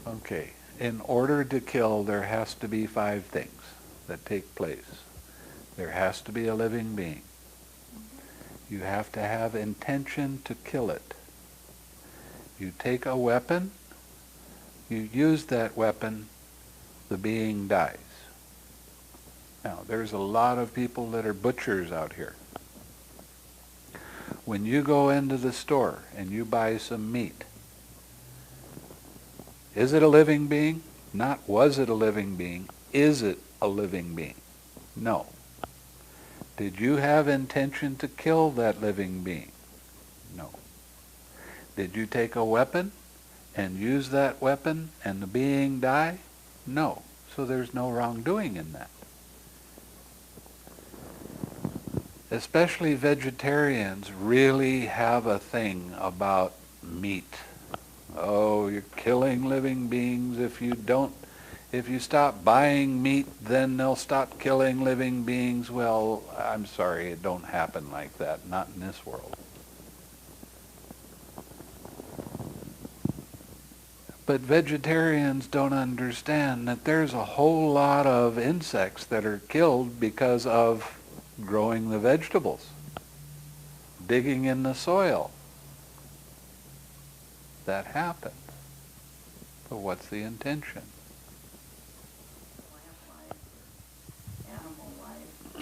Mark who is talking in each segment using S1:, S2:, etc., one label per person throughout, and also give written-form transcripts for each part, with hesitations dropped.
S1: Okay. In order to kill, there has to be 5 things that take place. There has to be a living being. You have to have intention to kill it. You take a weapon, you use that weapon, the being dies. Now, there's a lot of people that are butchers out here. When you go into the store and you buy some meat, is it a living being? Not was it a living being, is it a living being? No. Did you have intention to kill that living being? No. Did you take a weapon and use that weapon and the being die? No. So there's no wrongdoing in that. Especially vegetarians really have a thing about meat. Oh, you're killing living beings. If you stop buying meat, then they'll stop killing living beings. Well, I'm sorry, it don't happen like that, not in this world. But vegetarians don't understand that there's a whole lot of insects that are killed because of growing the vegetables, digging in the soil. That happens. So what's the intention?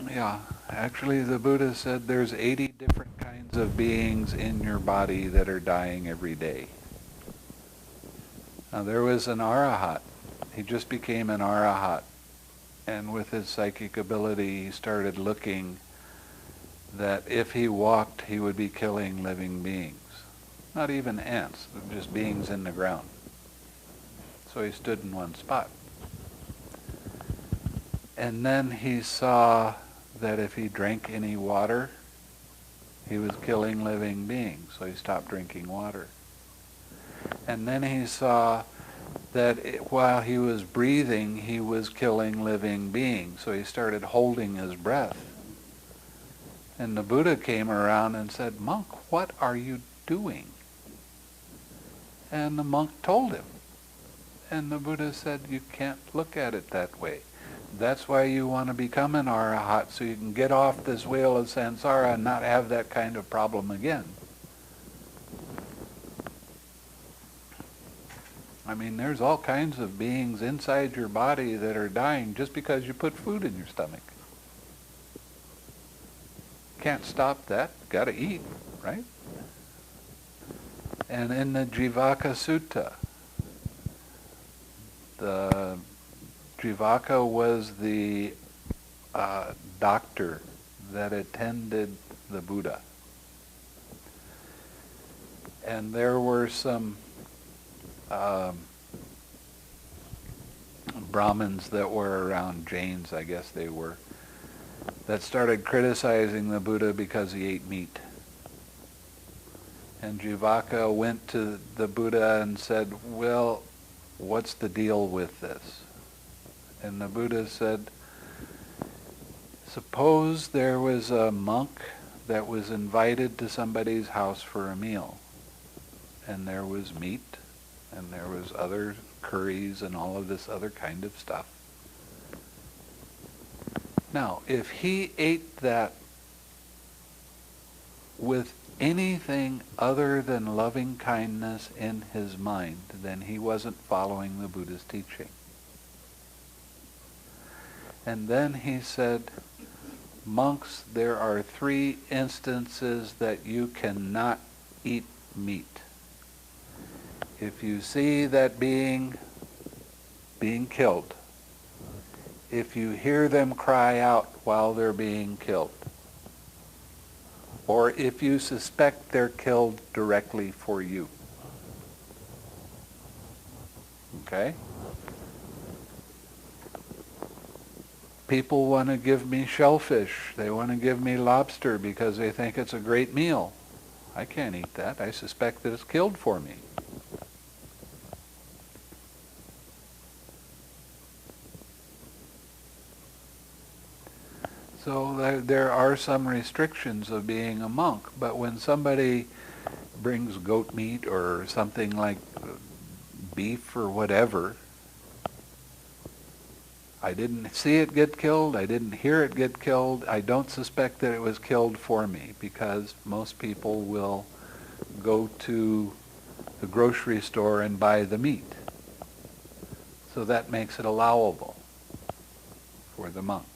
S1: Yeah, actually the Buddha said there's 80 different kinds of beings in your body that are dying every day. Now there was an arahat. He just became an arahat. And with his psychic ability, he started looking that if he walked, he would be killing living beings. Not even ants, just beings in the ground. So he stood in one spot. And then he saw that if he drank any water, he was killing living beings, so he stopped drinking water. And then he saw that while he was breathing, he was killing living beings, so he started holding his breath. And the Buddha came around and said, "Monk, what are you doing?" And the monk told him. And the Buddha said, "You can't look at it that way. That's why you want to become an arahat, so you can get off this wheel of samsara and not have that kind of problem again." I mean, there's all kinds of beings inside your body that are dying just because you put food in your stomach. Can't stop that. Got to eat, right? And in the Jivaka Sutta, the Jivaka was the doctor that attended the Buddha. And there were some Brahmins that were around, Jains I guess they were, that started criticizing the Buddha because he ate meat. And Jivaka went to the Buddha and said, "Well, what's the deal with this?" And the Buddha said, "Suppose there was a monk that was invited to somebody's house for a meal, and there was meat, and there was other curries and all of this other kind of stuff. Now, if he ate that with anything other than loving kindness in his mind, then he wasn't following the Buddha's teaching." And then he said, "Monks, there are 3 instances that you cannot eat meat. If you see that being being killed, if you hear them cry out while they're being killed, or if you suspect they're killed directly for you." Okay? People want to give me shellfish. They want to give me lobster because they think it's a great meal. I can't eat that. I suspect that it's killed for me. So there are some restrictions of being a monk, but when somebody brings goat meat or something like beef or whatever. I didn't see it get killed. I didn't hear it get killed. I don't suspect that it was killed for me, because most people will go to the grocery store and buy the meat. So that makes it allowable for the monks.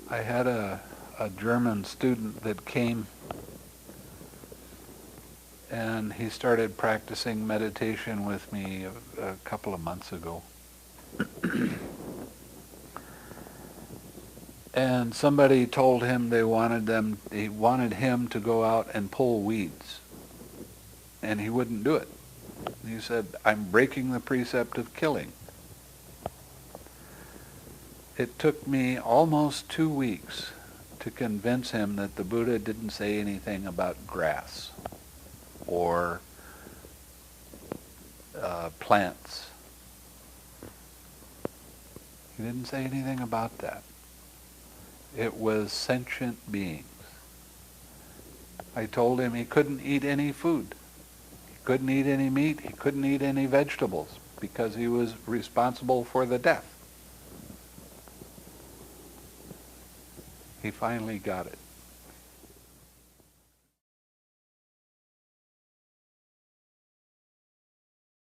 S1: I had a German student that came, and he started practicing meditation with me a couple of months ago. And somebody told him he wanted him to go out and pull weeds. And he wouldn't do it. He said, "I'm breaking the precept of killing." It took me almost 2 weeks to convince him that the Buddha didn't say anything about grass or plants. He didn't say anything about that. It was sentient beings. I told him he couldn't eat any food. He couldn't eat any meat. He couldn't eat any vegetables, because he was responsible for the death. He finally got it.